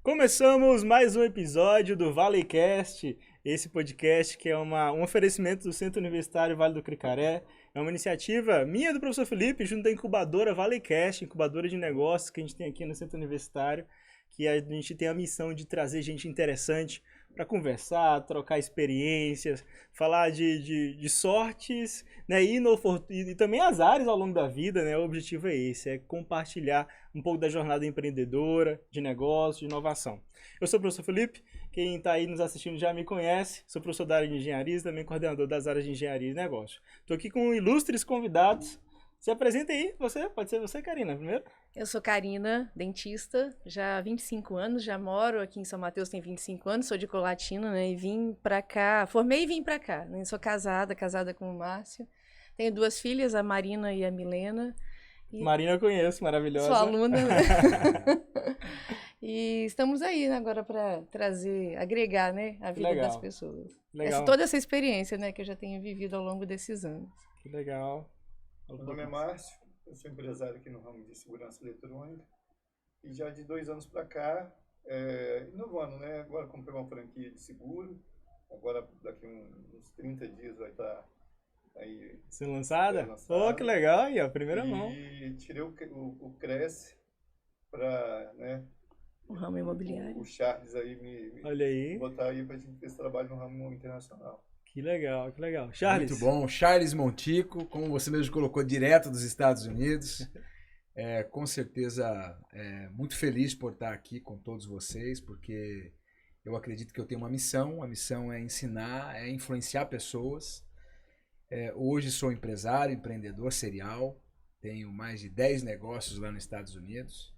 Começamos mais um episódio do ValeCast, esse podcast que é um oferecimento do Centro Universitário Vale do Cricaré. É uma iniciativa minha e do professor Felipe, junto da incubadora ValeCast, incubadora de negócios que a gente tem aqui no Centro Universitário, que a gente tem a missão de trazer gente interessante para conversar, trocar experiências, falar de sortes, né, e também azares ao longo da vida, né? O objetivo é esse, é compartilhar um pouco da jornada empreendedora, de negócio, de inovação. Eu sou o professor Felipe, quem está aí nos assistindo já me conhece, sou professor da área de engenharia e também coordenador das áreas de engenharia e negócio. Estou aqui com ilustres convidados. Se apresenta aí, pode ser você, Karina, primeiro. Eu sou Karina, dentista, já há 25 anos, já moro aqui em São Mateus, tem 25 anos, sou de Colatina, né, e vim pra cá, formei e vim pra cá, né, sou casada com o Márcio, tenho duas filhas, a Marina e a Milena. Marina eu conheço, maravilhosa. Sou aluna, né? E estamos aí, né, agora para agregar, né, a vida das pessoas. Toda essa experiência, né, que eu já tenho vivido ao longo desses anos. Que legal. Meu nome é Márcio, eu sou empresário aqui no ramo de segurança eletrônica e já de 2 anos para cá, inovando, né? Agora comprei uma franquia de seguro, agora daqui uns 30 dias vai estar aí sendo lançada? Oh, que legal, aí, ó, primeira mão. E tirei o Cresce para, né? O ramo imobiliário. O Charles aí Olha aí. botar aí para a gente ter esse trabalho no ramo internacional. Que legal, que legal. Charles. Muito bom. Charles Montico, como você mesmo colocou, direto dos Estados Unidos. Com certeza, muito feliz por estar aqui com todos vocês, porque eu acredito que eu tenho uma missão. A missão é ensinar, é influenciar pessoas. Hoje sou empresário, empreendedor serial. Tenho mais de 10 negócios lá nos Estados Unidos.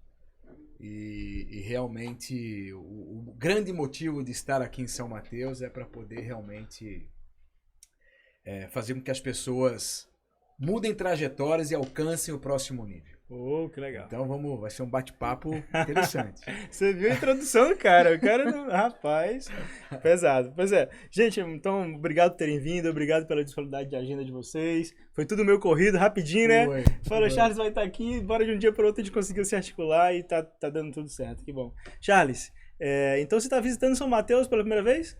E realmente o grande motivo de estar aqui em São Mateus é para poder realmente fazer com que as pessoas mudem trajetórias e alcancem o próximo nível. Oh, que legal. Então vai ser um bate-papo interessante. Você viu a introdução do cara? O cara, rapaz, pesado. Pois é. Gente, então, obrigado por terem vindo, obrigado pela disponibilidade de agenda de vocês. Foi tudo meio corrido, rapidinho, né? Falou, Charles vai estar aqui, bora de um dia para outro a gente conseguiu se articular e tá dando tudo certo, que bom. Charles, então você está visitando São Mateus pela primeira vez?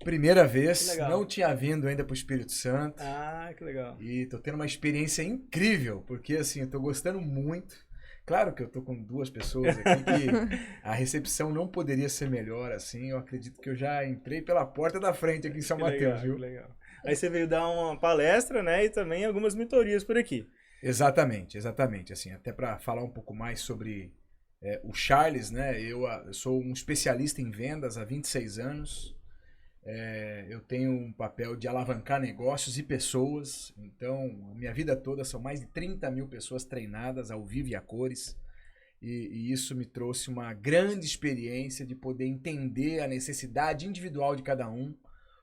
Primeira vez, não tinha vindo ainda para o Espírito Santo. Ah, que legal. E tô tendo uma experiência incrível, porque assim, eu tô gostando muito. Claro que eu tô com 2 pessoas aqui que a recepção não poderia ser melhor, assim. Eu acredito que eu já entrei pela porta da frente aqui em São Mateus, viu? Que legal. Aí você veio dar uma palestra, né, e também algumas mentorias por aqui. Exatamente. Assim, até para falar um pouco mais sobre o Charles, né? Eu sou um especialista em vendas há 26 anos. Eu tenho um papel de alavancar negócios e pessoas. Então, a minha vida toda são mais de 30 mil pessoas treinadas ao vivo e a cores. E isso me trouxe uma grande experiência de poder entender a necessidade individual de cada um,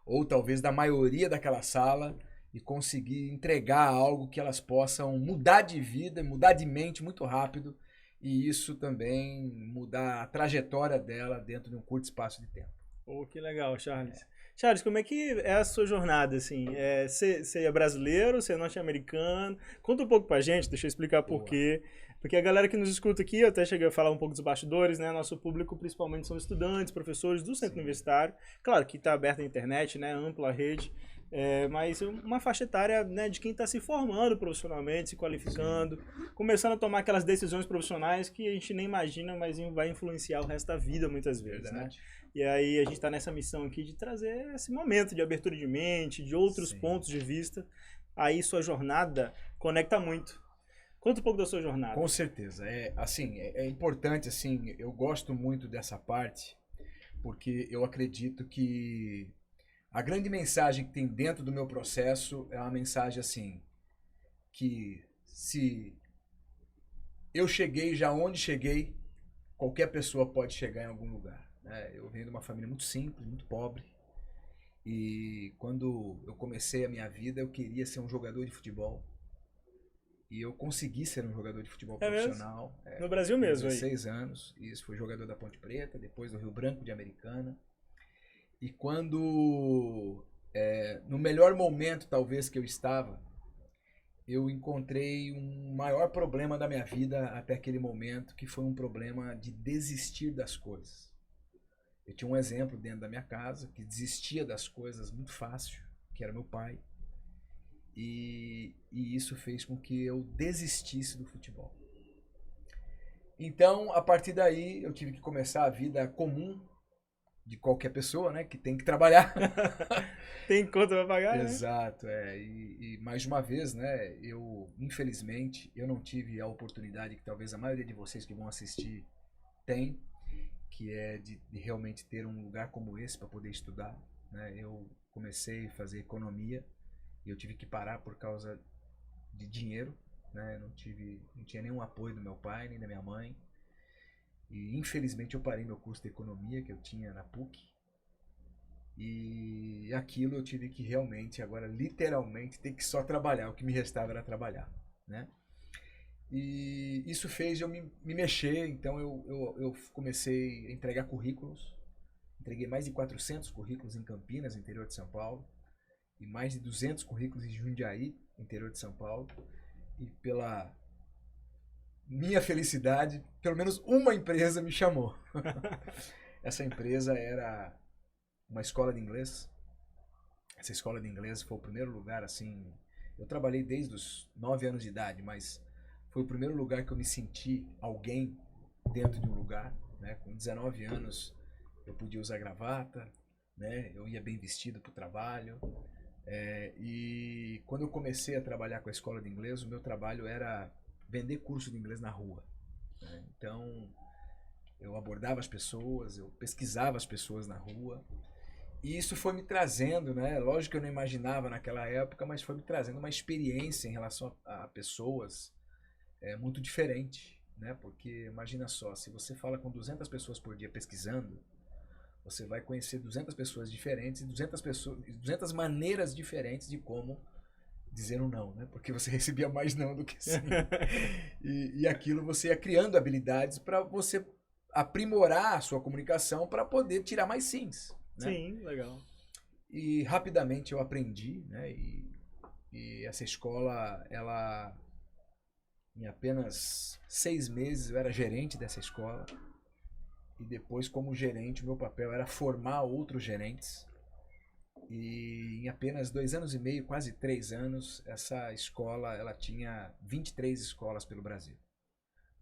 ou talvez da maioria daquela sala, e conseguir entregar algo que elas possam mudar de vida, mudar de mente muito rápido, e isso também mudar a trajetória dela dentro de um curto espaço de tempo. Oh, que legal, Charles. Charles, como é que é a sua jornada, assim? Você é brasileiro, você é norte-americano? Conta um pouco pra gente, deixa eu explicar por quê. Porque a galera que nos escuta aqui, eu até cheguei a falar um pouco dos bastidores, né? Nosso público principalmente são estudantes, professores do centro universitário. Claro que está aberta a internet, né? Ampla a rede. Mas uma faixa etária, né, de quem está se formando profissionalmente, se qualificando, começando a tomar aquelas decisões profissionais que a gente nem imagina, mas vai influenciar o resto da vida muitas vezes, né? E aí a gente está nessa missão aqui de trazer esse momento de abertura de mente, de outros pontos de vista. Aí sua jornada conecta muito. Conta um pouco da sua jornada. Com certeza. É importante, assim, eu gosto muito dessa parte, porque eu acredito que a grande mensagem que tem dentro do meu processo é uma mensagem assim, que se eu cheguei já onde cheguei, qualquer pessoa pode chegar em algum lugar. Eu venho de uma família muito simples, muito pobre, e quando eu comecei a minha vida eu queria ser um jogador de futebol, e eu consegui ser um jogador de futebol profissional. No Brasil mesmo? 16 anos, isso, fui jogador da Ponte Preta, depois do Rio Branco de Americana. E quando, no melhor momento talvez que eu estava, eu encontrei um maior problema da minha vida até aquele momento, que foi um problema de desistir das coisas. Eu tinha um exemplo dentro da minha casa que desistia das coisas muito fácil, que era meu pai. E isso fez com que eu desistisse do futebol. Então, a partir daí, eu tive que começar a vida comum de qualquer pessoa, né? Que tem que trabalhar. Tem conta pra pagar, né? Exato, e mais uma vez, né? Infelizmente, eu não tive a oportunidade que talvez a maioria de vocês que vão assistir tem, que é de realmente ter um lugar como esse para poder estudar, né? Eu comecei a fazer economia e eu tive que parar por causa de dinheiro, né? Não tinha nenhum apoio do meu pai nem da minha mãe. E infelizmente eu parei meu curso de economia que eu tinha na PUC. E aquilo eu tive que realmente, agora literalmente, ter que só trabalhar. O que me restava era trabalhar, né? E isso fez eu me mexer, então eu comecei a entregar currículos. Entreguei mais de 400 currículos em Campinas, interior de São Paulo. E mais de 200 currículos em Jundiaí, interior de São Paulo. E pela minha felicidade, pelo menos uma empresa me chamou. Essa empresa era uma escola de inglês. Essa escola de inglês foi o primeiro lugar, assim... Eu trabalhei desde os 9 anos de idade, mas foi o primeiro lugar que eu me senti alguém dentro de um lugar, né? Com 19 anos eu podia usar gravata, né? Eu ia bem vestido para o trabalho. E quando eu comecei a trabalhar com a escola de inglês, o meu trabalho era vender curso de inglês na rua, né? Então, eu abordava as pessoas, eu pesquisava as pessoas na rua. E isso foi me trazendo, né? Lógico que eu não imaginava naquela época, mas foi me trazendo uma experiência em relação a pessoas muito diferente, né? Porque imagina só, se você fala com 200 pessoas por dia pesquisando, você vai conhecer 200 pessoas diferentes e 200 maneiras diferentes de como dizer um não, né? Porque você recebia mais não do que sim. E aquilo você ia criando habilidades para você aprimorar a sua comunicação para poder tirar mais sims, né? Sim, legal. E rapidamente eu aprendi, né? E essa escola, ela... Em apenas 6 meses eu era gerente dessa escola. E depois, como gerente, o meu papel era formar outros gerentes. E em apenas 2 anos e meio, quase 3 anos, essa escola ela tinha 23 escolas pelo Brasil.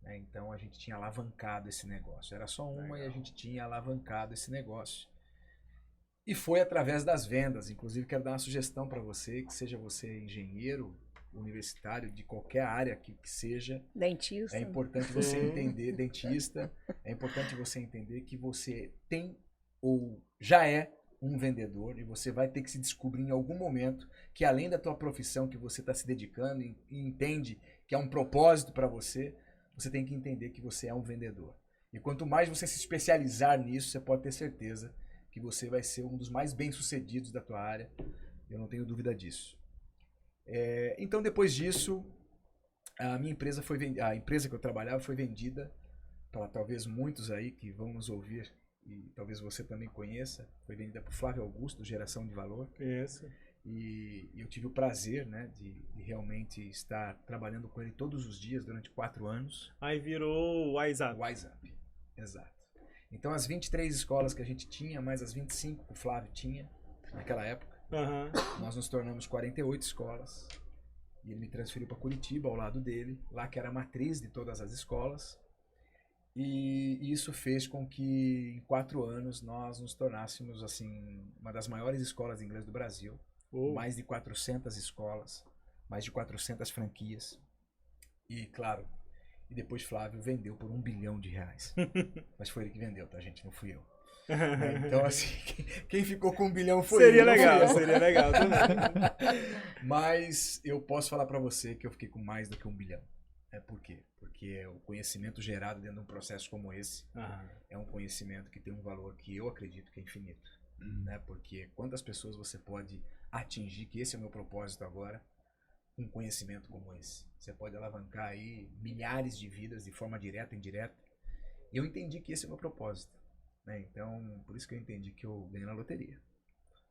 Então a gente tinha alavancado esse negócio. Era só uma. Legal. E a gente tinha alavancado esse negócio. E foi através das vendas. Inclusive, quero dar uma sugestão para você, que seja você engenheiro, universitário, de qualquer área que seja. Dentista. É importante você entender, dentista, é importante você entender que você tem ou já é um vendedor e você vai ter que se descobrir em algum momento que além da tua profissão que você está se dedicando e entende que é um propósito para você, você tem que entender que você é um vendedor. E quanto mais você se especializar nisso, você pode ter certeza que você vai ser um dos mais bem-sucedidos da tua área. Eu não tenho dúvida disso. Então, depois disso, a minha empresa a empresa que eu trabalhava foi vendida para talvez muitos aí que vão nos ouvir e talvez você também conheça. Foi vendida por Flávio Augusto, Geração de Valor. Isso. E eu tive o prazer, né, de realmente estar trabalhando com ele todos os dias durante 4 anos. Aí virou o WhatsApp. WhatsApp, exato. Então as 23 escolas que a gente tinha, mais as 25 que o Flávio tinha naquela época, nós nos tornamos 48 escolas. E ele me transferiu para Curitiba, ao lado dele, lá que era a matriz de todas as escolas. E isso fez com que em 4 anos nós nos tornássemos assim uma das maiores escolas de inglês do Brasil. Mais de 400 escolas, mais de 400 franquias. E claro, e depois Flávio vendeu por R$1 bilhão. Mas foi ele que vendeu, tá, gente? Não fui eu. Então, assim, quem ficou com R$1 bilhão foi seria ele. Seria legal também. Mas eu posso falar pra você que eu fiquei com mais do que R$1 bilhão. Por quê? Porque o conhecimento gerado dentro de um processo como esse é um conhecimento que tem um valor que eu acredito que é infinito. Né? Porque quantas pessoas você pode atingir, que esse é o meu propósito agora, com um conhecimento como esse. Você pode alavancar aí milhares de vidas de forma direta e indireta. E eu entendi que esse é o meu propósito. Né? Então, por isso que eu entendi que eu ganhei na loteria.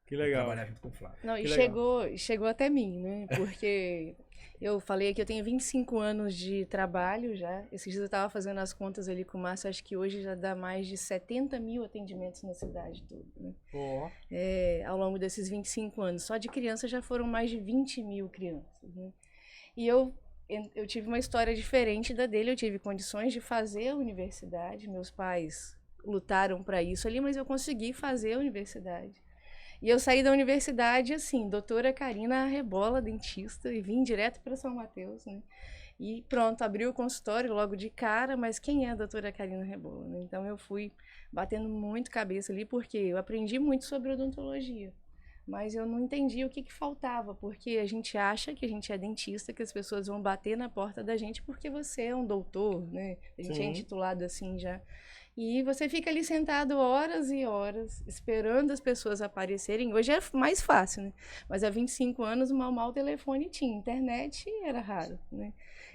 Que e legal. trabalhar junto com o Flávio. Não, Que e legal. chegou até mim, né? Porque eu falei que eu tenho 25 anos de trabalho já. Esses dias eu estava fazendo as contas ali com o Márcio, acho que hoje já dá mais de 70 mil atendimentos na cidade toda, né? Ó, Ao longo desses 25 anos. Só de criança já foram mais de 20 mil crianças, né? E eu tive uma história diferente da dele, eu tive condições de fazer a universidade, meus pais lutaram para isso ali, mas eu consegui fazer a universidade. E eu saí da universidade assim, doutora Karina Rebola, dentista, e vim direto para São Mateus, né? E pronto, abri o consultório logo de cara, mas quem é a doutora Karina Rebola, né? Então eu fui batendo muito cabeça ali, porque eu aprendi muito sobre odontologia. Mas eu não entendi o que faltava, porque a gente acha que a gente é dentista, que as pessoas vão bater na porta da gente porque você é um doutor, né? A gente é sim. intitulado assim já. E você fica ali sentado horas e horas, esperando as pessoas aparecerem. Hoje é mais fácil, né? Mas há 25 anos, mal o telefone tinha, internet era raro, né?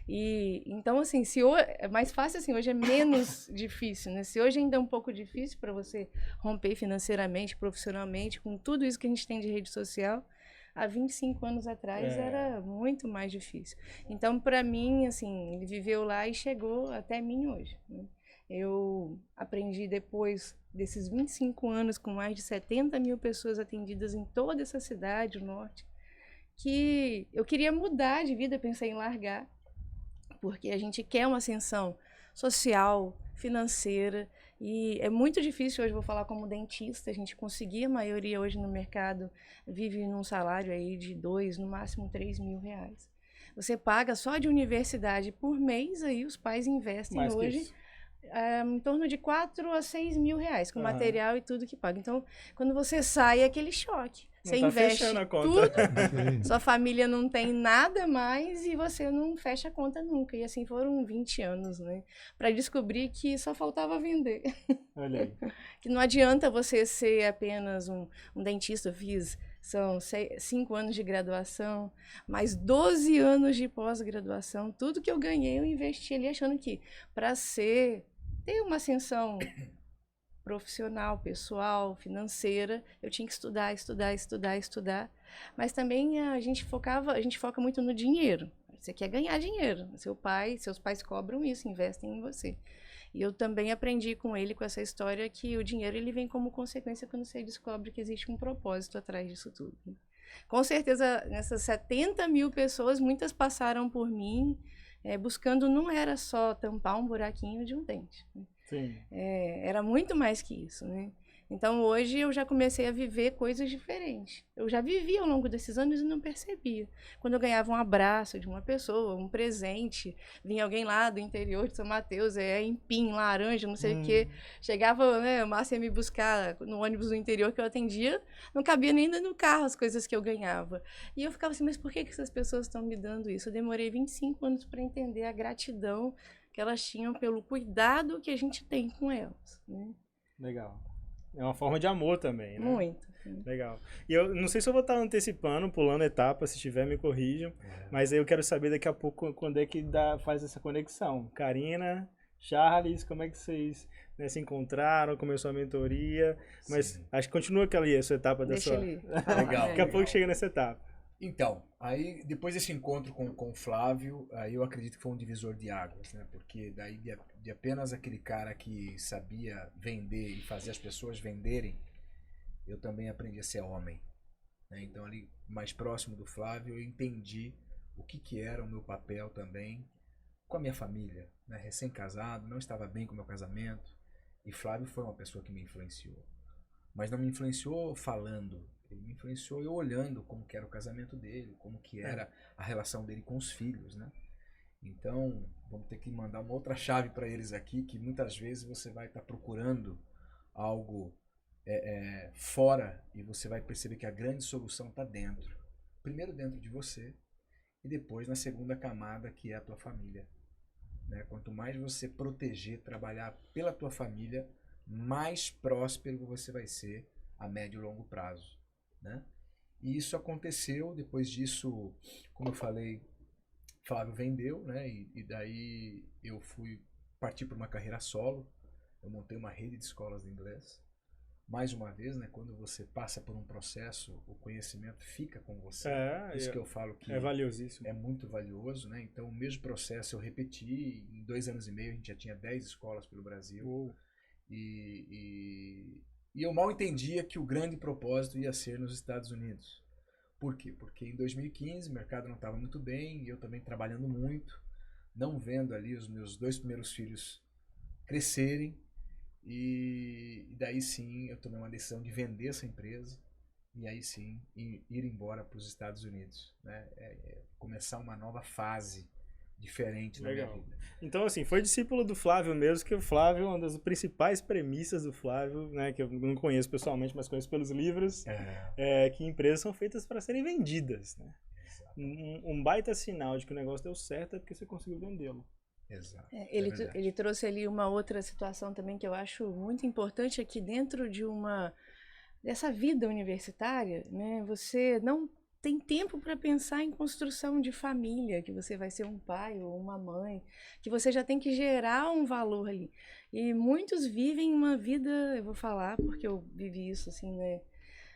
E então, assim, se hoje é mais fácil, assim, hoje é menos difícil, né? Se hoje ainda é um pouco difícil para você romper financeiramente, profissionalmente, com tudo isso que a gente tem de rede social, há 25 anos atrás era muito mais difícil. Então, para mim, assim, ele viveu lá e chegou até mim hoje, né? Eu aprendi depois desses 25 anos, com mais de 70 mil pessoas atendidas em toda essa cidade, o norte, que eu queria mudar de vida, pensei em largar, porque a gente quer uma ascensão social, financeira, e é muito difícil hoje, vou falar como dentista, a gente conseguir, a maioria hoje no mercado vive num salário aí de 2, no máximo 3 mil reais. Você paga só de universidade por mês, aí os pais investem mais que hoje isso. em torno de 4 a 6 mil reais, com Aham. material e tudo que paga. Então, quando você sai, é aquele choque. Você Não tá investe fechando a conta. tudo, Sim. sua família não tem nada mais e você não fecha a conta nunca. E assim foram 20 anos, né? Para descobrir que só faltava vender. Olha aí. Que não adianta você ser apenas um dentista. Eu fiz, são 5 anos de graduação, mais 12 anos de pós-graduação. Tudo que eu ganhei, eu investi ali achando que para ter uma ascensão profissional, pessoal, financeira, eu tinha que estudar, estudar, estudar, estudar. Mas também a gente foca muito no dinheiro. Você quer ganhar dinheiro. Seus pais cobram isso, investem em você. E eu também aprendi com ele, com essa história, que o dinheiro ele vem como consequência quando você descobre que existe um propósito atrás disso tudo. Com certeza, nessas 70 mil pessoas, muitas passaram por mim, buscando, não era só tampar um buraquinho de um dente. Sim. Era muito mais que isso, né? Então, hoje eu já comecei a viver coisas diferentes. Eu já vivia ao longo desses anos e não percebia. Quando eu ganhava um abraço de uma pessoa, um presente, vinha alguém lá do interior de São Mateus, empim, laranja, não sei o quê. Chegava, né, a Márcia ia me buscar no ônibus do interior que eu atendia, não cabia nem no carro as coisas que eu ganhava. E eu ficava assim, mas por que essas pessoas estão me dando isso? Eu demorei 25 anos para entender a gratidão que elas tinham pelo cuidado que a gente tem com elas, né? Legal. É uma forma de amor também, né? Muito. Sim. Legal. E eu não sei se eu vou estar antecipando, pulando etapa, se tiver me corrijam, mas aí eu quero saber daqui a pouco quando é que faz essa conexão. Karina, Charles, como é que vocês, né, se encontraram, começou a mentoria, mas Sim. acho que continua essa etapa da Deixa sua... ele Legal, falar, Daqui a pouco chega nessa etapa. Então, aí depois desse encontro com o Flávio, aí eu acredito que foi um divisor de águas, né? Porque daí de apenas aquele cara que sabia vender e fazer as pessoas venderem, eu também aprendi a ser homem, né? Então ali mais próximo do Flávio eu entendi o que era o meu papel também com a minha família, né? Recém-casado, não estava bem com o meu casamento, e Flávio foi uma pessoa que me influenciou. Mas não me influenciou falando, ele me influenciou eu olhando como que era o casamento dele, como que era a relação dele com os filhos, né? Então, vamos ter que mandar uma outra chave para eles aqui, que muitas vezes você vai estar procurando algo fora e você vai perceber que a grande solução está dentro. Primeiro dentro de você e depois na segunda camada, que é a tua família, né? Quanto mais você proteger, trabalhar pela tua família, mais próspero você vai ser a médio e longo prazo, né? E isso aconteceu. Depois disso, como eu falei, Flávio vendeu, né? E daí eu fui partir para uma carreira solo. Eu montei uma rede de escolas de inglês, mais uma vez, né, quando você passa por um processo, o conhecimento fica com você. Isso que eu falo que é valiosíssimo. é muito valioso, né? Então, o mesmo processo eu repeti, em 2 anos e meio a gente já tinha 10 escolas pelo Brasil. E eu mal entendia que o grande propósito ia ser nos Estados Unidos. Por quê? Porque em 2015 o mercado não estava muito bem, e eu também trabalhando muito, não vendo ali os meus 2 primeiros filhos crescerem, e daí sim eu tomei uma decisão de vender essa empresa, e aí sim ir embora para os Estados Unidos, né? Começar uma nova fase diferente na minha vida. Então, assim, foi discípulo do Flávio mesmo, que o Flávio, uma das principais premissas do Flávio, né, que eu não conheço pessoalmente, mas conheço pelos livros, é que empresas são feitas para serem vendidas, né? Um baita sinal de que o negócio deu certo é porque você conseguiu vendê-lo. Exato. Ele trouxe ali uma outra situação também que eu acho muito importante, é que dentro dessa vida universitária, né, você não tem tempo para pensar em construção de família, que você vai ser um pai ou uma mãe, que você já tem que gerar um valor ali. E muitos vivem uma vida, eu vou falar porque eu vivi isso assim, né,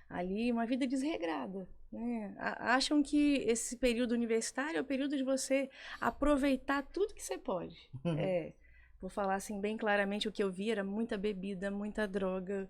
ali, uma vida desregrada. Né? Acham que esse período universitário é o período de você aproveitar tudo que você pode. Vou falar assim bem claramente, o que eu vi era muita bebida, muita droga.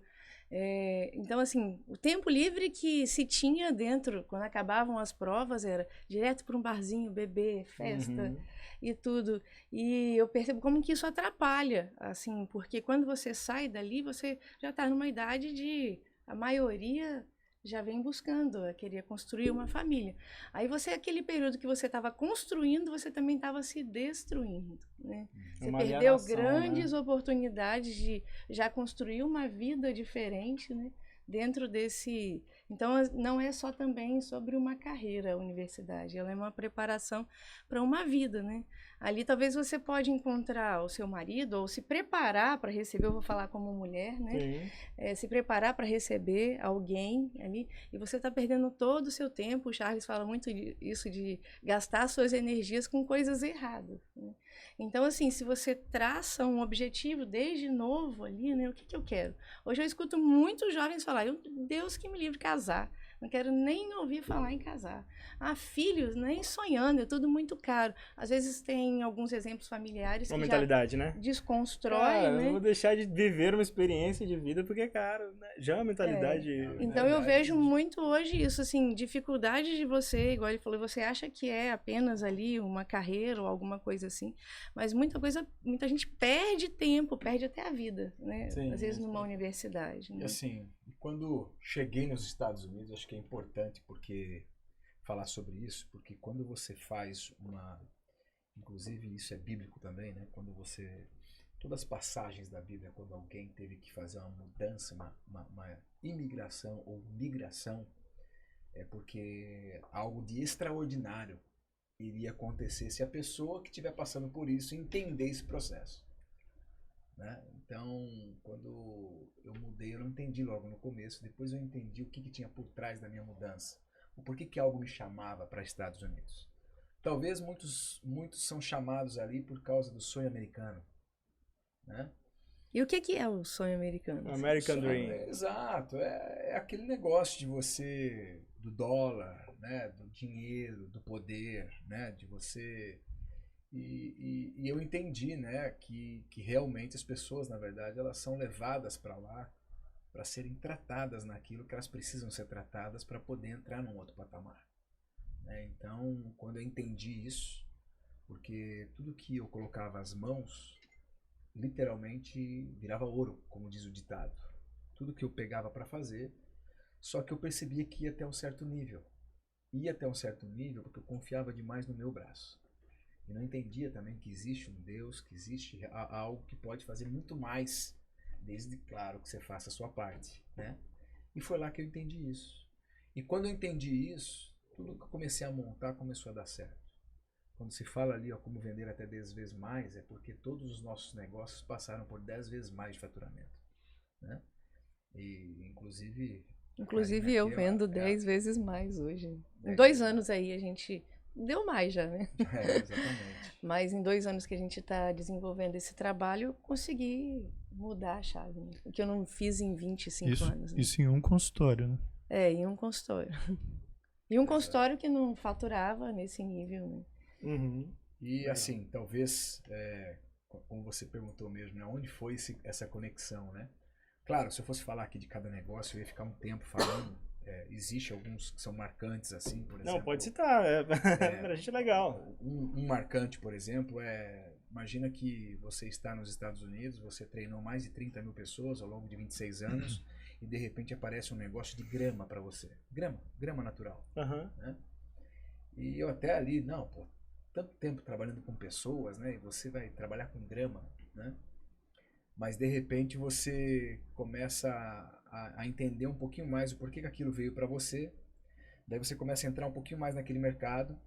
Então, assim, o tempo livre que se tinha dentro, quando acabavam as provas, era direto para um barzinho, beber, festa e tudo. E eu percebo como que isso atrapalha, assim, porque quando você sai dali, você já está numa idade de... A maioria já vem buscando, queria construir uma família. Aí você, aquele período que você estava construindo, você também estava se destruindo, né? Você perdeu grandes oportunidades de já construir uma vida diferente, né? Dentro desse... Então, não é só também sobre uma carreira a universidade, ela é uma preparação para uma vida, né? Ali talvez você pode encontrar o seu marido ou se preparar para receber, eu vou falar como mulher, né? Se preparar para receber alguém ali, e você está perdendo todo o seu tempo. O Charles fala muito isso de gastar suas energias com coisas erradas, né? Então, assim, se você traça um objetivo desde novo ali, né? O que eu quero? Hoje eu escuto muitos jovens falar, Deus que me livre de casar. Não quero nem ouvir falar em casar. Filhos, nem sonhando, é tudo muito caro. Às vezes tem alguns exemplos familiares uma que mentalidade, já né? Desconstrói, né? Eu vou deixar de viver uma experiência de vida porque é caro, né? Já é uma mentalidade... Então eu vejo muito hoje isso, assim, dificuldade de você, igual ele falou, você acha que é apenas ali uma carreira ou alguma coisa assim, mas muita gente perde tempo, perde até a vida, né? Sim, às vezes numa universidade. Né? E assim, quando cheguei nos Estados Unidos, acho que é importante falar sobre isso, porque quando você faz inclusive isso é bíblico também, né? Todas as passagens da Bíblia, quando alguém teve que fazer uma mudança, uma imigração ou migração, é porque algo de extraordinário iria acontecer se a pessoa que estiver passando por isso entender esse processo. Né? Então, quando eu mudei, eu não entendi logo no começo, depois eu entendi o que tinha por trás da minha mudança. Por que algo me chamava para Estados Unidos? Talvez muitos são chamados ali por causa do sonho americano, né? E o que é o sonho americano? American Dream. Exato, é aquele negócio de você, do dólar, né? Do dinheiro, do poder, né? De você... E eu entendi, né? Que realmente as pessoas, na verdade, elas são levadas para lá para serem tratadas naquilo que elas precisam ser tratadas para poder entrar num outro patamar. Então, quando eu entendi isso, porque tudo que eu colocava as mãos, literalmente virava ouro, como diz o ditado. Tudo que eu pegava para fazer, só que eu percebia que ia até um certo nível. Ia até um certo nível porque eu confiava demais no meu braço. E não entendia também que existe um Deus, que existe algo que pode fazer muito mais, desde, claro, que você faça a sua parte, né? E foi lá que eu entendi isso. E quando eu entendi isso, tudo que eu comecei a montar começou a dar certo. Quando se fala ali, ó, como vender até 10 vezes mais, é porque todos os nossos negócios passaram por 10 vezes mais de faturamento, né? E, inclusive eu vendo 10 vezes mais hoje. Em 2 anos aí a gente... Deu mais já, né? Exatamente. Mas em 2 anos que a gente está desenvolvendo esse trabalho, eu consegui mudar a chave, né? O que eu não fiz em 25 Isso, anos. Né? isso em um consultório, né? Em um consultório. E um consultório que não faturava nesse nível, né? Uhum. E assim, talvez, como você perguntou mesmo, né, onde foi essa conexão, né? Claro, se eu fosse falar aqui de cada negócio, eu ia ficar um tempo falando. Existe alguns que são marcantes, assim, por exemplo. Não, pode citar, pra gente é legal. Um marcante, por exemplo, imagina que você está nos Estados Unidos, você treinou mais de 30 mil pessoas ao longo de 26 anos e de repente aparece um negócio de grama para você. Grama natural. Uhum. Né? E eu até ali, não, pô, tanto tempo trabalhando com pessoas, né? E você vai trabalhar com grama, né? Mas de repente você começa a entender um pouquinho mais o porquê que aquilo veio para você. Daí você começa a entrar um pouquinho mais naquele mercado,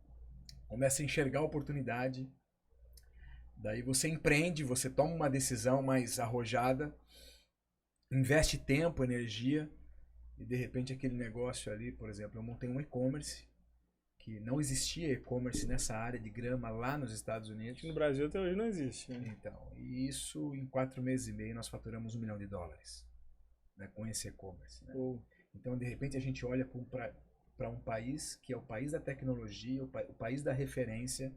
começa a enxergar a oportunidade. Daí você empreende, você toma uma decisão mais arrojada, investe tempo, energia, e de repente aquele negócio ali, por exemplo, eu montei um e-commerce, que não existia e-commerce nessa área de grama lá nos Estados Unidos. No Brasil até hoje não existe. Né? Então, e isso em 4 meses e meio nós faturamos $1 milhão, né, com esse e-commerce. Né? Então, de repente, a gente olha para um país que é o país da tecnologia, o país da referência.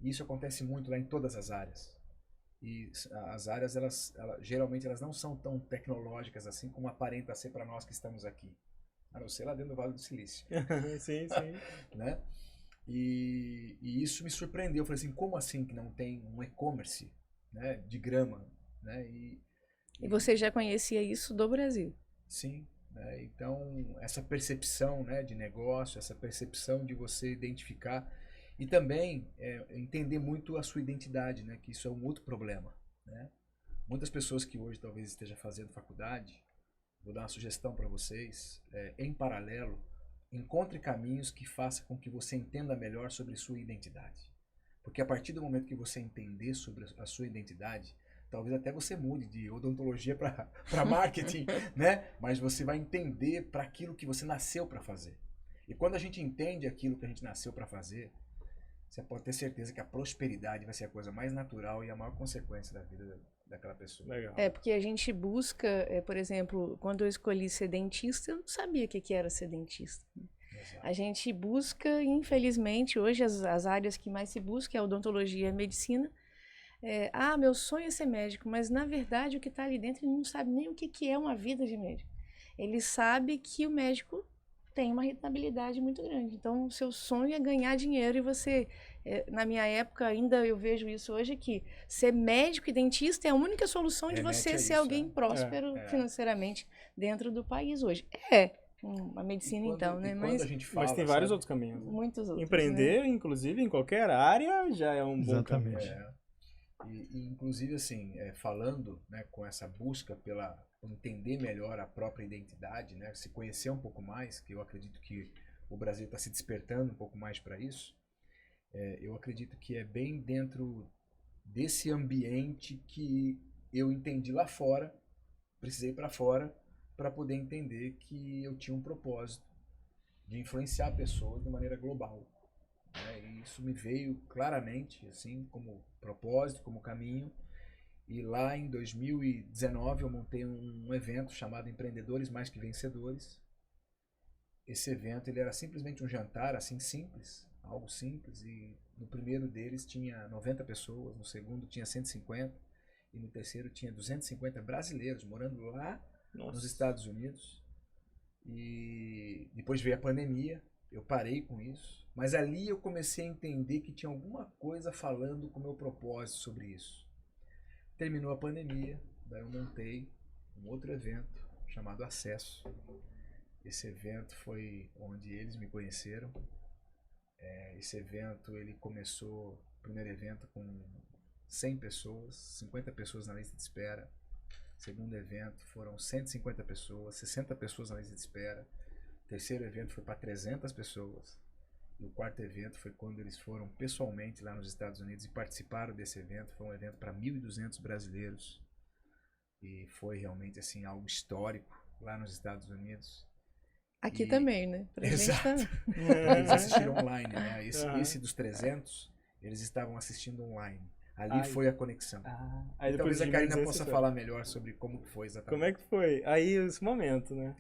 E isso acontece muito lá em todas as áreas. E as áreas, geralmente, elas não são tão tecnológicas assim como aparenta ser para nós que estamos aqui. A não ser lá dentro do Vale do Silício. Sim. Né? E isso me surpreendeu. Eu falei assim, como assim que não tem um e-commerce, né, de grama? Né? E você já conhecia isso do Brasil? Sim. Né? Então, essa percepção, né, de negócio, essa percepção de você identificar e também entender muito a sua identidade, né, que isso é um outro problema. Né? Muitas pessoas que hoje talvez estejam fazendo faculdade, vou dar uma sugestão para vocês, em paralelo, encontre caminhos que façam com que você entenda melhor sobre sua identidade. Porque a partir do momento que você entender sobre a sua identidade, talvez até você mude de odontologia para marketing, né? Mas você vai entender para aquilo que você nasceu para fazer. E quando a gente entende aquilo que a gente nasceu para fazer, você pode ter certeza que a prosperidade vai ser a coisa mais natural e a maior consequência da vida daquela pessoa. Legal. Porque a gente busca, por exemplo, quando eu escolhi ser dentista, eu não sabia o que era ser dentista. Exato. A gente busca, infelizmente, hoje as áreas que mais se busca é a odontologia e a medicina. Meu sonho é ser médico, mas na verdade o que está ali dentro ele não sabe nem o que é uma vida de médico. Ele sabe que o médico tem uma rentabilidade muito grande. Então, o seu sonho é ganhar dinheiro e você, na minha época, ainda eu vejo isso hoje, que ser médico e dentista é a única solução de você ser alguém próspero financeiramente dentro do país hoje. A medicina então, né? Mas a gente fala, mas tem vários outros caminhos. Muitos outros. Empreender, né? Inclusive, em qualquer área, já é um bom caminho. E inclusive, assim, falando, né, com essa busca por entender melhor a própria identidade, né, se conhecer um pouco mais, que eu acredito que o Brasil está se despertando um pouco mais para isso, eu acredito que é bem dentro desse ambiente que eu entendi lá fora, precisei ir para fora, para poder entender que eu tinha um propósito de influenciar pessoas de maneira global. E isso me veio claramente, assim, como propósito, como caminho. E lá em 2019 eu montei um evento chamado Empreendedores Mais Que Vencedores. Esse evento ele era simplesmente um jantar, assim, simples, algo simples. E no primeiro deles tinha 90 pessoas, no segundo tinha 150 e no terceiro tinha 250 brasileiros morando lá nos Estados Unidos. E depois veio a pandemia, eu parei com isso. Mas ali eu comecei a entender que tinha alguma coisa falando com o meu propósito sobre isso. Terminou a pandemia, daí eu montei um outro evento chamado Acesso. Esse evento foi onde eles me conheceram. Esse evento ele começou, o primeiro evento com 100 pessoas, 50 pessoas na lista de espera. O segundo evento foram 150 pessoas, 60 pessoas na lista de espera. O terceiro evento foi para 300 pessoas. E o quarto evento foi quando eles foram pessoalmente lá nos Estados Unidos e participaram desse evento. Foi um evento para 1.200 brasileiros. E foi realmente assim algo histórico lá nos Estados Unidos. Aqui também, né? Pra Exato. gente Eles assistiram online, né? Esse dos 300, eles estavam assistindo online. Ali foi a conexão. Aí E depois talvez a Karina dizer possa essa falar melhor sobre como foi exatamente. Como é que foi? Aí esse momento, né?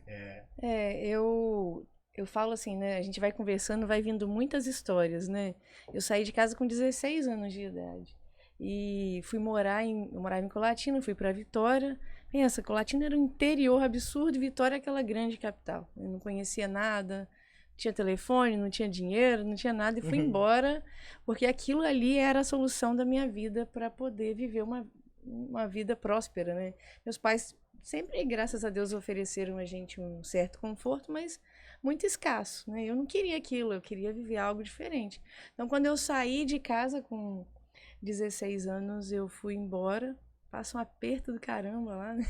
Eu falo assim, né? A gente vai conversando, vai vindo muitas histórias, né? Eu saí de casa com 16 anos de idade. E eu morava em Colatina, fui para Vitória. Pensa, Colatina era um interior absurdo, Vitória é aquela grande capital. Eu não conhecia nada, não tinha telefone, não tinha dinheiro, não tinha nada e fui embora, porque aquilo ali era a solução da minha vida para poder viver uma vida próspera, né? Meus pais sempre, graças a Deus, ofereceram a gente um certo conforto, mas muito escasso, né? Eu não queria aquilo, eu queria viver algo diferente. Então, quando eu saí de casa com 16 anos, eu fui embora. Passa um aperto do caramba lá, né?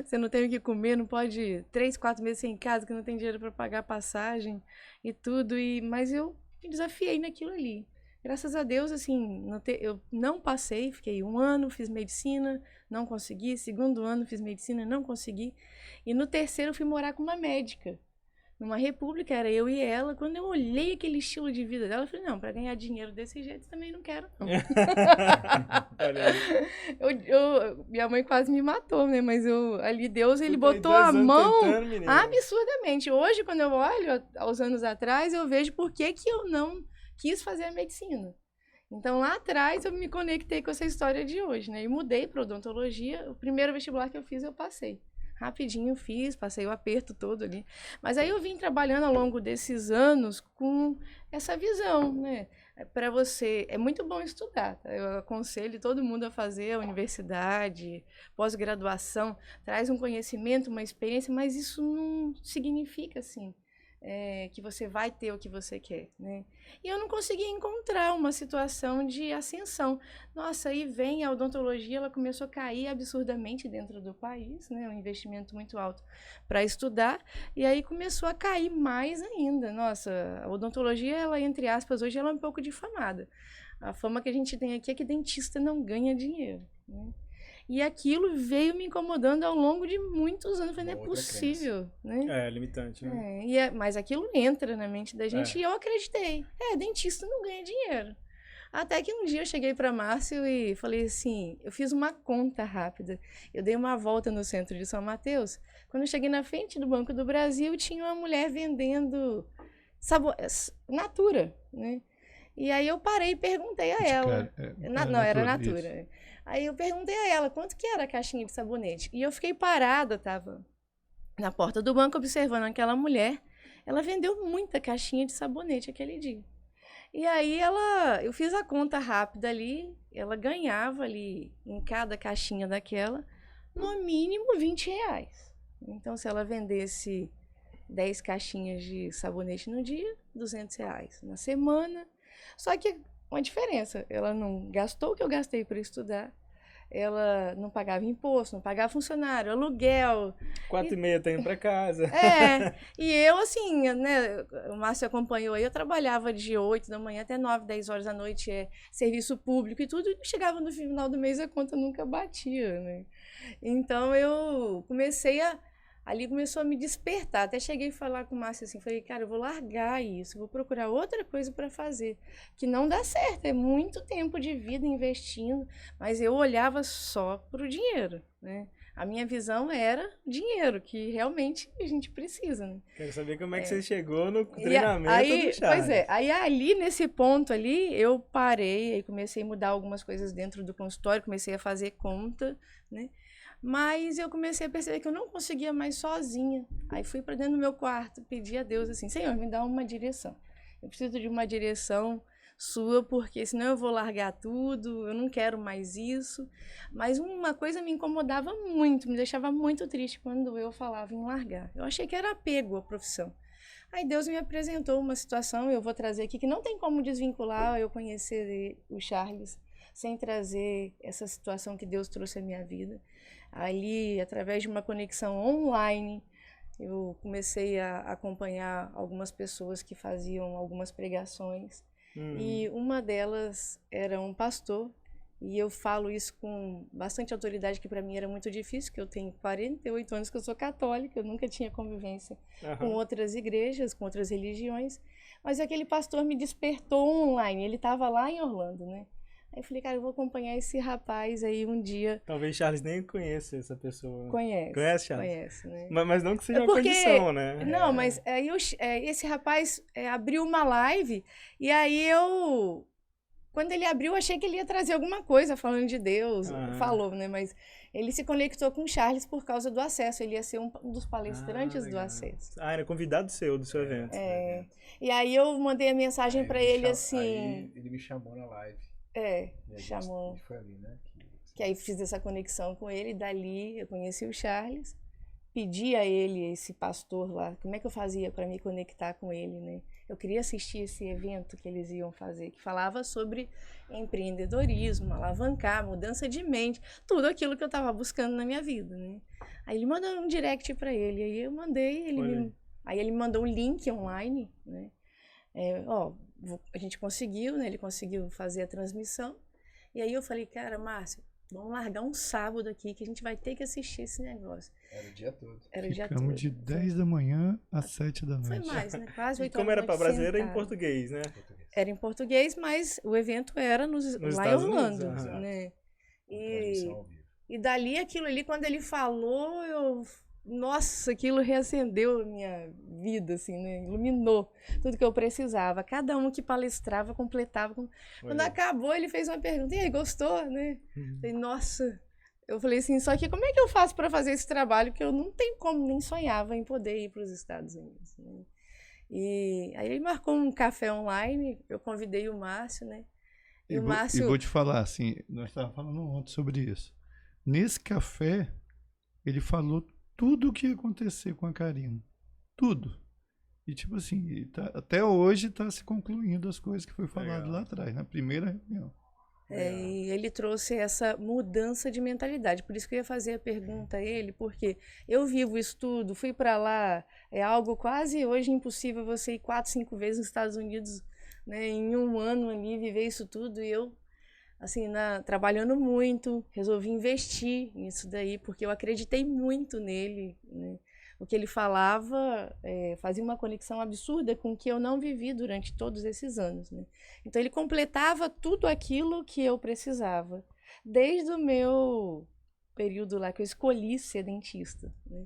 Você não tem o que comer, não pode ir 3, 4 meses sem casa, que não tem dinheiro para pagar passagem e tudo. Mas eu me desafiei naquilo ali. Graças a Deus, assim, eu não passei, fiquei 1 ano, fiz medicina, não consegui. 2º ano, fiz medicina, não consegui. E no 3º, eu fui morar com uma médica. Numa república, era eu e ela. Quando eu olhei aquele estilo de vida dela, eu falei, não, para ganhar dinheiro desse jeito também não quero, não. Minha mãe quase me matou, né? Mas ali Deus, ele botou a mão absurdamente. Hoje, quando eu olho aos anos atrás, eu vejo por que eu não quis fazer a medicina. Então, lá atrás, eu me conectei com essa história de hoje, né? E mudei para odontologia. O primeiro vestibular que eu fiz, eu passei. Rapidinho fiz, passei o aperto todo ali. Mas aí eu vim trabalhando ao longo desses anos com essa visão, né? Para você, é muito bom estudar, tá? Eu aconselho todo mundo a fazer a universidade, pós-graduação, traz um conhecimento, uma experiência, mas isso não significa, assim, que você vai ter o que você quer, né? E eu não consegui encontrar uma situação de ascensão. Nossa, aí vem a odontologia, ela começou a cair absurdamente dentro do país, né? Um investimento muito alto para estudar, e aí começou a cair mais ainda. Nossa, a odontologia, ela, entre aspas, hoje ela é um pouco difamada. A fama que a gente tem aqui é que dentista não ganha dinheiro, né? E aquilo veio me incomodando ao longo de muitos anos. Eu falei, não é possível, né? É, limitante, né? Mas aquilo entra na mente da gente e eu acreditei. Dentista não ganha dinheiro. Até que um dia eu cheguei para Márcio e falei assim, eu fiz uma conta rápida. Eu dei uma volta no centro de São Mateus. Quando eu cheguei na frente do Banco do Brasil, tinha uma mulher vendendo Natura, né? E aí eu parei e perguntei a ela. Não, era Natura. Isso. Aí eu perguntei a ela quanto que era a caixinha de sabonete. E eu fiquei parada, tava na porta do banco observando aquela mulher. Ela vendeu muita caixinha de sabonete aquele dia. E aí eu fiz a conta rápida ali, ela ganhava ali em cada caixinha daquela, no mínimo R$20. Então, se ela vendesse 10 caixinhas de sabonete no dia, R$200 na semana. Só que uma diferença, ela não gastou o que eu gastei para estudar, ela não pagava imposto, não pagava funcionário, aluguel. 4h30 tá indo para casa. E eu assim, né, o Márcio acompanhou aí, eu trabalhava de 8 da manhã até 9, 10 horas da noite, serviço público e tudo, e chegava no final do mês a conta nunca batia, né? Então eu ali começou a me despertar. Até cheguei a falar com o Márcio assim, falei, cara, eu vou largar isso, vou procurar outra coisa para fazer, que não dá certo, é muito tempo de vida investindo, mas eu olhava só pro dinheiro, né? A minha visão era dinheiro, que realmente a gente precisa, né? Quero saber como é que você chegou no treinamento do Charles. Pois é, aí ali nesse ponto ali, eu parei, aí comecei a mudar algumas coisas dentro do consultório, comecei a fazer conta, né? Mas eu comecei a perceber que eu não conseguia mais sozinha. Aí fui para dentro do meu quarto, pedi a Deus assim, Senhor, me dá uma direção. Eu preciso de uma direção sua, porque senão eu vou largar tudo, eu não quero mais isso. Mas uma coisa me incomodava muito, me deixava muito triste quando eu falava em largar. Eu achei que era apego à profissão. Aí Deus me apresentou uma situação, eu vou trazer aqui, que não tem como desvincular eu conhecer o Charles sem trazer essa situação que Deus trouxe à minha vida. Ali, através de uma conexão online, eu comecei a acompanhar algumas pessoas que faziam algumas pregações. E uma delas era um pastor, e eu falo isso com bastante autoridade, que para mim era muito difícil, que eu tenho 48 anos que eu sou católica, eu nunca tinha convivência com outras igrejas, com outras religiões, mas aquele pastor me despertou online, ele estava lá em Orlando, né? Aí eu falei, cara, eu vou acompanhar esse rapaz aí um dia. Talvez Charles nem conheça essa pessoa. Conhece. Conhece, Charles? Conhece, né? Mas não que seja uma Porque- condição, né? Não, mas aí esse rapaz abriu uma live e aí eu... Quando ele abriu, eu achei que ele ia trazer alguma coisa falando de Deus. Falou, né? Mas ele se conectou com o Charles por causa do acesso. Ele ia ser um dos palestrantes do legal. acesso. Era convidado seu, do seu evento. E aí eu mandei a mensagem Aí pra me ele cham- assim... Aí ele me chamou na live. E aí chamou. a gente foi ali, né? Que aí fiz essa conexão com ele. Dali eu conheci o Charles. Pedi a ele, esse pastor lá, como é que eu fazia para me conectar com ele, né? Eu queria assistir esse evento que eles iam fazer, que falava sobre empreendedorismo, alavancar, mudança de mente, tudo aquilo que eu estava buscando na minha vida, né? Aí ele mandou um direct para ele, aí eu mandei, aí ele me mandou um link online, né? A gente conseguiu, né? Ele conseguiu fazer a transmissão, e aí eu falei, cara, Márcio, vamos largar um sábado aqui que a gente vai ter que assistir esse negócio. Era o dia todo. Era o dia Ficamos todo. de 10 da manhã às 7 da Foi noite. mais, né? Quase 8 Como horas era da para noite brasileiro, era em sentado. português, né? Era em português, mas o evento era lá Estados em Unidos, Orlando, né? Transmissão ao vivo. E dali, aquilo ali, quando ele falou, nossa, aquilo reacendeu a minha vida, assim, né? Iluminou tudo que eu precisava. Cada um que palestrava, completava. Quando acabou, ele fez uma pergunta, e aí, gostou, né? Falei, nossa... Eu falei assim, só que como é que eu faço para fazer esse trabalho que eu não tenho como, nem sonhava em poder ir para os Estados Unidos, né? E aí ele marcou um café online, eu convidei o Márcio, né? E o Márcio... E vou te falar, assim, nós estávamos falando ontem sobre isso. Nesse café, ele falou tudo o que ia acontecer com a Karina. Tudo. E tipo assim, até hoje está se concluindo as coisas que foi falado lá atrás, na primeira reunião. E ele trouxe essa mudança de mentalidade. Por isso que eu ia fazer a pergunta a ele, porque eu vivo isso tudo, fui para lá, é algo quase hoje impossível você ir 4, 5 vezes nos Estados Unidos, né, em um ano ali, viver isso tudo. E eu, assim, trabalhando muito, resolvi investir nisso daí, porque eu acreditei muito nele, né? O que ele falava fazia uma conexão absurda com o que eu não vivi durante todos esses anos, né? Então ele completava tudo aquilo que eu precisava, desde o meu período lá que eu escolhi ser dentista, né?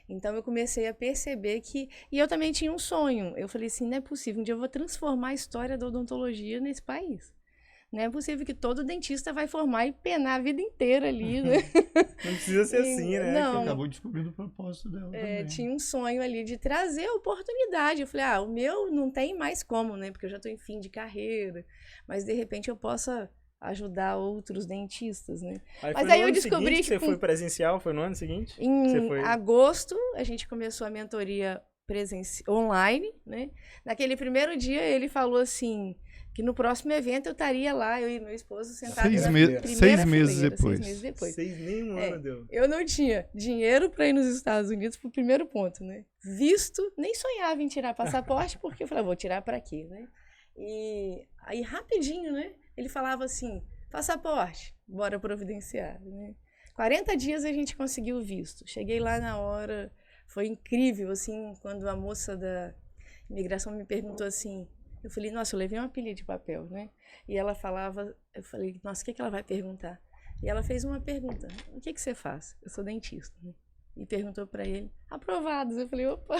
Então eu comecei a perceber que... E eu também tinha um sonho. Eu falei assim, não é possível, um dia eu vou transformar a história da odontologia nesse país. Não é possível que todo dentista vai formar e penar a vida inteira ali, né? Não precisa ser assim, né? Não. Acabou descobrindo o propósito dela também. Tinha um sonho ali de trazer a oportunidade. Eu falei, o meu não tem mais como, né? Porque eu já estou em fim de carreira. Mas, de repente, eu possa ajudar outros dentistas, né? Mas aí eu ano descobri seguinte que você foi presencial? Foi no ano seguinte? Em foi... agosto, a gente começou a mentoria online, né? Naquele primeiro dia, ele falou assim... que no próximo evento eu estaria lá, eu e meu esposo sentados na primeira fileira. 6 meses depois. 6 meses depois. Nem um ano deu. Eu não tinha dinheiro para ir nos Estados Unidos pro primeiro ponto, né? Visto, nem sonhava em tirar passaporte, porque eu falei, vou tirar para quê, né? E aí rapidinho, né? Ele falava assim, passaporte, bora providenciar, né? 40 dias a gente conseguiu o visto. Cheguei lá na hora, foi incrível, assim, quando a moça da imigração me perguntou assim... Eu falei, nossa, eu levei uma pilha de papel, né? E ela falava, eu falei, nossa, o que ela vai perguntar? E ela fez uma pergunta, o que você faz? Eu sou dentista, né? E perguntou para ele, aprovados. Eu falei, opa.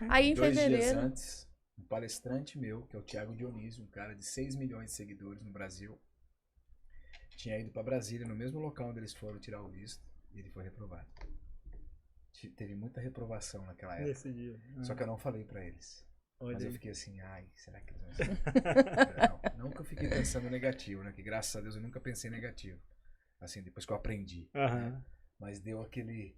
Aí em 2 fevereiro... dias antes, um palestrante meu, que é o Thiago Dionísio, um cara de 6 milhões de seguidores no Brasil, tinha ido para Brasília, no mesmo local onde eles foram tirar o visto, e ele foi reprovado. Teve muita reprovação naquela época. Nesse dia. Só que eu não falei para eles. Olha Mas eu aí. fiquei assim, ai, será que eles vão não que eu fiquei pensando negativo, né? Que graças a Deus eu nunca pensei negativo. Assim, depois que eu aprendi. Né? Mas deu aquele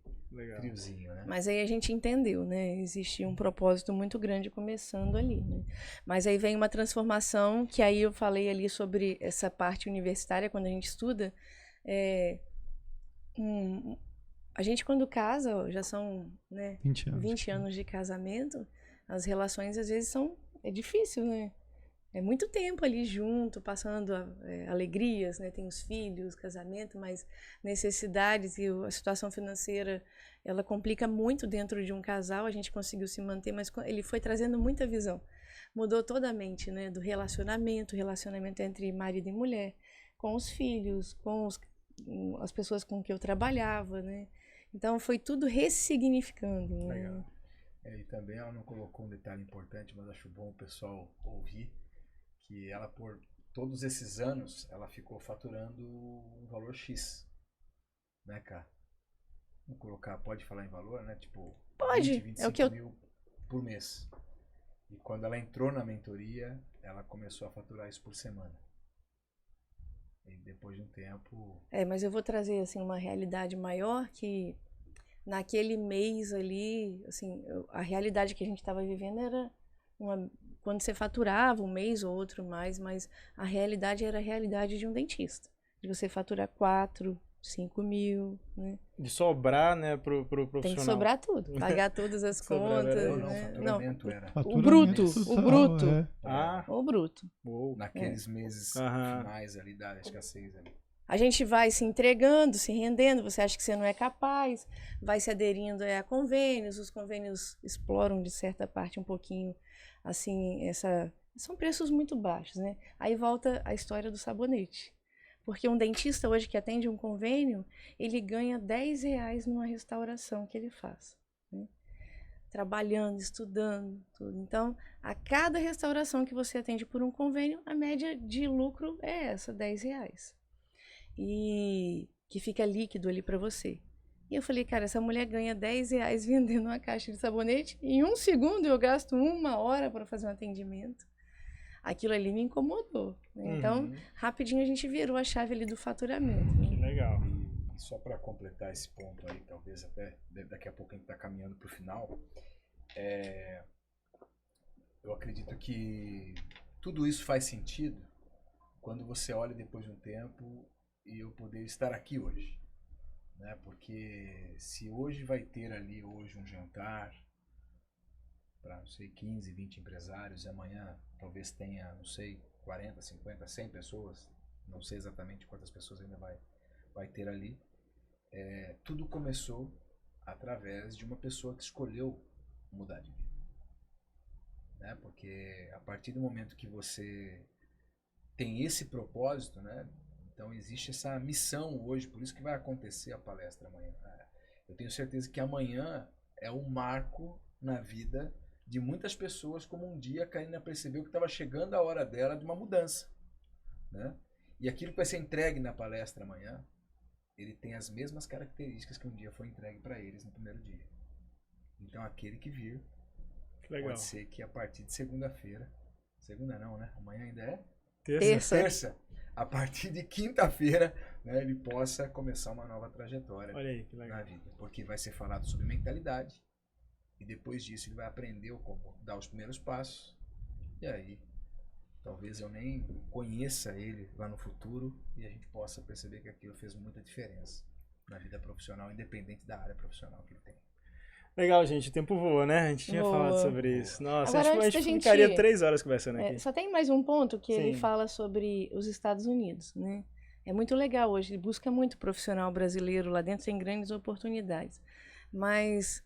friozinho, né? Mas aí a gente entendeu, né? Existia um propósito muito grande começando ali, né? Mas aí vem uma transformação, que aí eu falei ali sobre essa parte universitária, quando a gente estuda. A gente quando casa, já são, né, 20 anos de casamento, as relações às vezes é difícil, né? É muito tempo ali junto, passando alegrias, né? Tem os filhos, casamento, mas necessidades e a situação financeira, ela complica muito dentro de um casal. A gente conseguiu se manter, mas ele foi trazendo muita visão. Mudou toda a mente, né? Do relacionamento entre marido e mulher. com os filhos, as pessoas com que eu trabalhava, né? Então foi tudo ressignificando, né? Legal. E também ela não colocou um detalhe importante, mas acho bom o pessoal ouvir, que ela por todos esses anos, ela ficou faturando um valor X, né, cara? Vamos colocar, pode falar em valor, né? Tipo, Pode, 20, 25 é o que eu... mil por mês. E quando ela entrou na mentoria, ela começou a faturar isso por semana. E depois de um tempo... mas eu vou trazer, assim, uma realidade maior que naquele mês ali, assim, a realidade que a gente estava vivendo era quando você faturava um mês ou outro mais, mas a realidade era a realidade de um dentista. De você faturar 4, 5 mil, né? De sobrar, né, pro profissional. Tem que sobrar tudo, pagar todas as contas, Não, né? faturamento era. O bruto, total, o bruto. Ah, O bruto. uou. Naqueles meses Aham. finais ali da escassez ali. A gente vai se entregando, se rendendo, você acha que você não é capaz, vai se aderindo a convênios, os convênios exploram de certa parte um pouquinho, assim, são preços muito baixos, né? Aí volta a história do sabonete. Porque um dentista hoje que atende um convênio, ele ganha R$10 numa restauração que ele faz, né? Trabalhando, estudando, tudo. Então, a cada restauração que você atende por um convênio, a média de lucro é essa, R$10. E que fica líquido ali para você. E eu falei, cara, essa mulher ganha R$10 vendendo uma caixa de sabonete, em 1 segundo eu gasto 1 hora para fazer um atendimento. Aquilo ali me incomodou, né? Então, rapidinho a gente virou a chave ali do faturamento, né? Que legal. E só para completar esse ponto aí, talvez até daqui a pouco a gente está caminhando para o final, eu acredito que tudo isso faz sentido quando você olha depois de um tempo e eu poder estar aqui hoje, né? Porque se hoje vai ter ali hoje um jantar para, não sei, 15, 20 empresários e amanhã talvez tenha, não sei, 40, 50, 100 pessoas, não sei exatamente quantas pessoas ainda vai ter ali, tudo começou através de uma pessoa que escolheu mudar de vida, né? Porque a partir do momento que você tem esse propósito, né? Então existe essa missão hoje, por isso que vai acontecer a palestra amanhã. Eu tenho certeza que amanhã é um marco na vida de muitas pessoas, como um dia a Karina percebeu que estava chegando a hora dela de uma mudança, né? E aquilo que vai ser entregue na palestra amanhã, ele tem as mesmas características que um dia foi entregue para eles no primeiro dia. Então aquele que vir, pode ser que a partir de segunda-feira, segunda não, né? Amanhã ainda é? Terça. A partir de quinta-feira, né, ele possa começar uma nova trajetória. Olha aí, que legal. Na vida. Porque vai ser falado sobre mentalidade. E depois disso ele vai aprender como dar os primeiros passos. E aí, talvez eu nem conheça ele lá no futuro e a gente possa perceber que aquilo fez muita diferença na vida profissional, independente da área profissional que ele tem. Legal, gente. O tempo voa, né? A gente tinha falado sobre isso. Nossa, agora, acho que a gente ficaria 3 horas conversando aqui. Só tem mais um ponto que ele Sim. fala sobre os Estados Unidos, né? É muito legal hoje, ele busca muito profissional brasileiro lá dentro, tem grandes oportunidades. Mas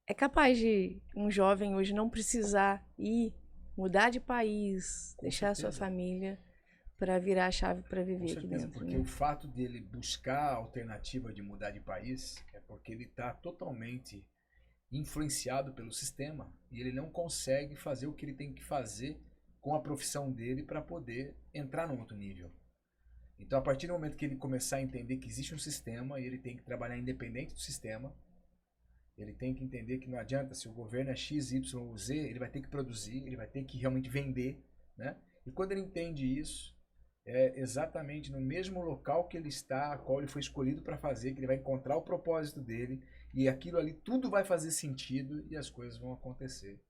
é capaz de um jovem hoje não precisar ir, mudar de país, deixar a sua família para virar a chave para viver aqui dentro. Porque o fato dele buscar a alternativa de mudar de país é porque ele está totalmente influenciado pelo sistema e ele não consegue fazer o que ele tem que fazer com a profissão dele para poder entrar num outro nível. Então, a partir do momento que ele começar a entender que existe um sistema e ele tem que trabalhar independente do sistema, ele tem que entender que não adianta, se o governo é X, Y ou Z, ele vai ter que produzir, ele vai ter que realmente vender, né? E quando ele entende isso, é exatamente no mesmo local que ele está, a qual ele foi escolhido para fazer, que ele vai encontrar o propósito dele, e aquilo ali tudo vai fazer sentido e as coisas vão acontecer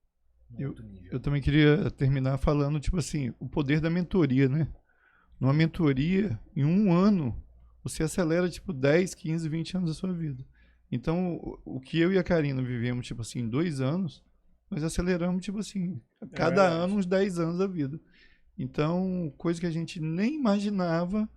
em outro nível. Eu também queria terminar falando, tipo assim, o poder da mentoria, né? Numa mentoria, em 1 ano, você acelera, tipo, 10, 15, 20 anos da sua vida. Então, o que eu e a Karina vivemos, tipo assim, em 2 anos, nós aceleramos, tipo assim, a cada ano uns 10 anos da vida. Então, coisa que a gente nem imaginava,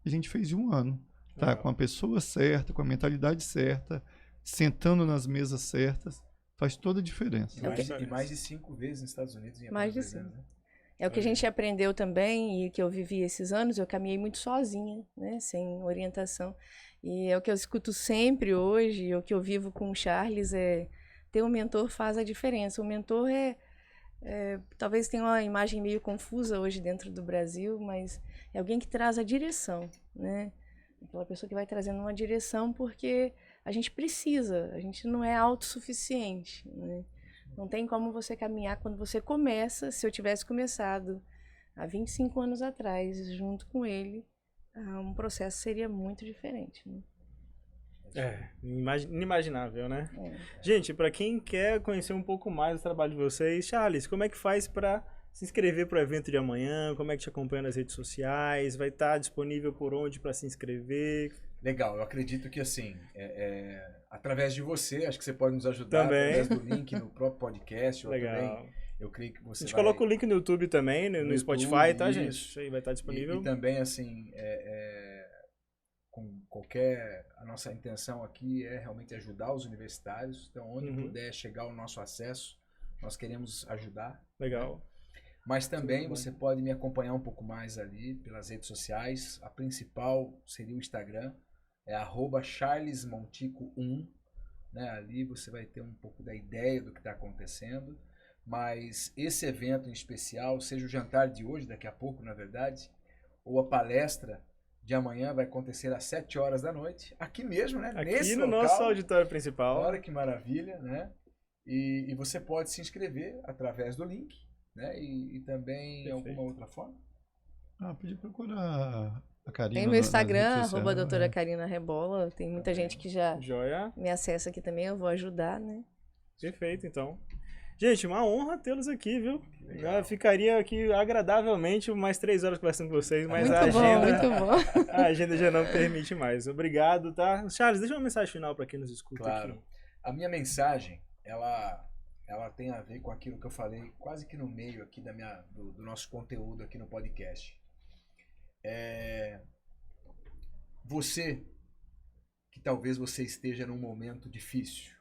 a gente fez em 1 ano. Tá? Com a pessoa certa, com a mentalidade certa, sentando nas mesas certas, faz toda a diferença. E mais de 5 vezes nos Estados Unidos em Mais de apenas 2 5. anos, né? É o que a gente aprendeu também e que eu vivi esses anos, eu caminhei muito sozinha, né, sem orientação. E é o que eu escuto sempre hoje, o que eu vivo com o Charles é ter um mentor faz a diferença. O mentor talvez tenha uma imagem meio confusa hoje dentro do Brasil, mas é alguém que traz a direção, né? Aquela pessoa que vai trazendo uma direção porque a gente precisa, a gente não é autossuficiente, né? Não tem como você caminhar quando você começa. Se eu tivesse começado há 25 anos atrás, junto com ele, um processo seria muito diferente, né? Inimaginável, né? É. Gente, para quem quer conhecer um pouco mais do trabalho de vocês, Charles, como é que faz para se inscrever para o evento de amanhã? Como é que te acompanha nas redes sociais? Vai estar disponível por onde para se inscrever? Legal, eu acredito que assim, através de você, acho que você pode nos ajudar Também. através do link no próprio podcast. Ou Legal. também, eu creio que você A gente vai... coloca o link no YouTube também, no YouTube, Spotify, tá, gente? isso. Isso aí vai estar disponível. E também, assim, com qualquer... A nossa intenção aqui é realmente ajudar os universitários. Então, onde puder chegar o nosso acesso, nós queremos ajudar. Legal. Mas também você pode me acompanhar um pouco mais ali pelas redes sociais. A principal seria o Instagram, é @charlesmontico1. Né? Ali você vai ter um pouco da ideia do que está acontecendo. Mas esse evento em especial, seja o jantar de hoje, daqui a pouco, na verdade, ou a palestra de amanhã vai acontecer às 7 horas da noite, aqui mesmo, né? Aqui Nesse no local. nosso auditório principal. Olha que maravilha, né? E você pode se inscrever através do link, né? E também Perfeito. alguma outra forma. Podia procurar a Karina. Tem meu Instagram, nas redes sociais, @doutora Karina Rebola. Tem muita gente que já Joia. me acessa aqui também, eu vou ajudar, né? Perfeito, então. Gente, uma honra tê-los aqui, viu? Eu ficaria aqui agradavelmente mais 3 horas conversando com vocês, mas Muito bom, muito bom. a agenda já não permite mais. Obrigado, tá? Charles, deixa uma mensagem final para quem nos escuta Claro. aqui. A minha mensagem, ela tem a ver com aquilo que eu falei quase que no meio aqui do nosso conteúdo aqui no podcast. Você, que talvez você esteja num momento difícil,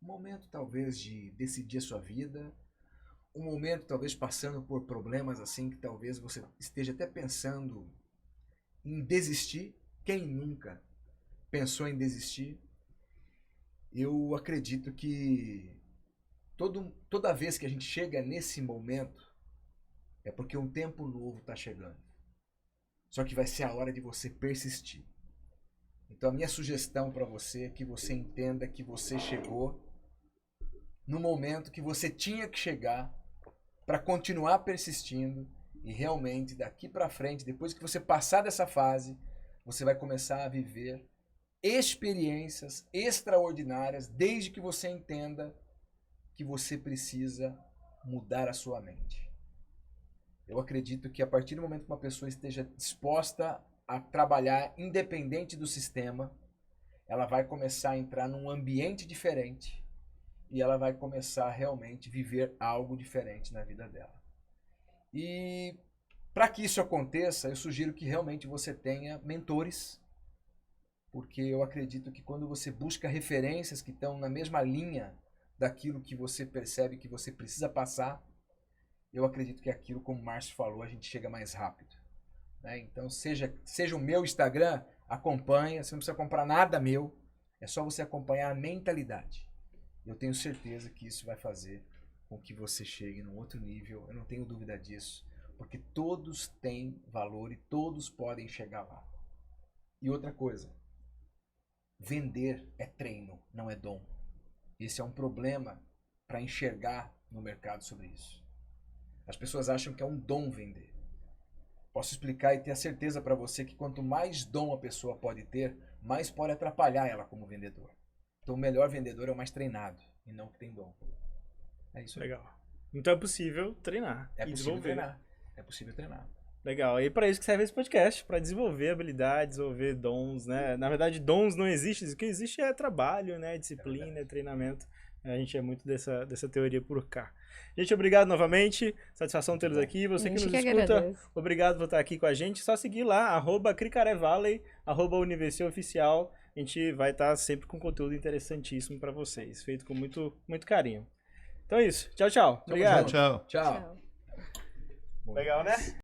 um momento talvez de decidir a sua vida, um momento talvez passando por problemas assim que talvez você esteja até pensando em desistir. Quem nunca pensou em desistir? Eu acredito que toda vez que a gente chega nesse momento é porque um tempo novo está chegando. Só que vai ser a hora de você persistir. Então a minha sugestão para você é que você entenda que você chegou no momento que você tinha que chegar para continuar persistindo e realmente daqui para frente, depois que você passar dessa fase, você vai começar a viver experiências extraordinárias desde que você entenda que você precisa mudar a sua mente. Eu acredito que a partir do momento que uma pessoa esteja disposta a trabalhar independente do sistema, ela vai começar a entrar num ambiente diferente e ela vai começar a realmente viver algo diferente na vida dela. E para que isso aconteça, eu sugiro que realmente você tenha mentores, porque eu acredito que quando você busca referências que estão na mesma linha daquilo que você percebe que você precisa passar, eu acredito que aquilo, como o Márcio falou, a gente chega mais rápido. Né? Então, seja o meu Instagram, acompanha, você não precisa comprar nada meu, é só você acompanhar a mentalidade. Eu tenho certeza que isso vai fazer com que você chegue num outro nível, eu não tenho dúvida disso, porque todos têm valor e todos podem chegar lá. E outra coisa, vender é treino, não é dom. Esse é um problema para enxergar no mercado sobre isso. As pessoas acham que é um dom vender. Posso explicar e ter a certeza para você que quanto mais dom a pessoa pode ter, mais pode atrapalhar ela como vendedor. Então o melhor vendedor é o mais treinado e não o que tem dom. É isso aí. Legal. Então é possível treinar É e possível desenvolver. treinar. É possível treinar. Legal. E para isso que serve esse podcast, para desenvolver habilidades, desenvolver dons, né? Na verdade, dons não existem. O que existe é trabalho, né? Disciplina, treinamento. A gente é muito dessa teoria por cá. Gente, obrigado novamente. Satisfação tê-los aqui. Você que nos escuta, agradeço. obrigado por estar aqui com a gente. Só seguir lá, @CricaréValley, @Universioficial. A gente vai estar sempre com conteúdo interessantíssimo para vocês, feito com muito, muito carinho. Então é isso. Tchau, tchau. Obrigado. Tchau. Tchau. Tchau. Bom Legal, demais. né?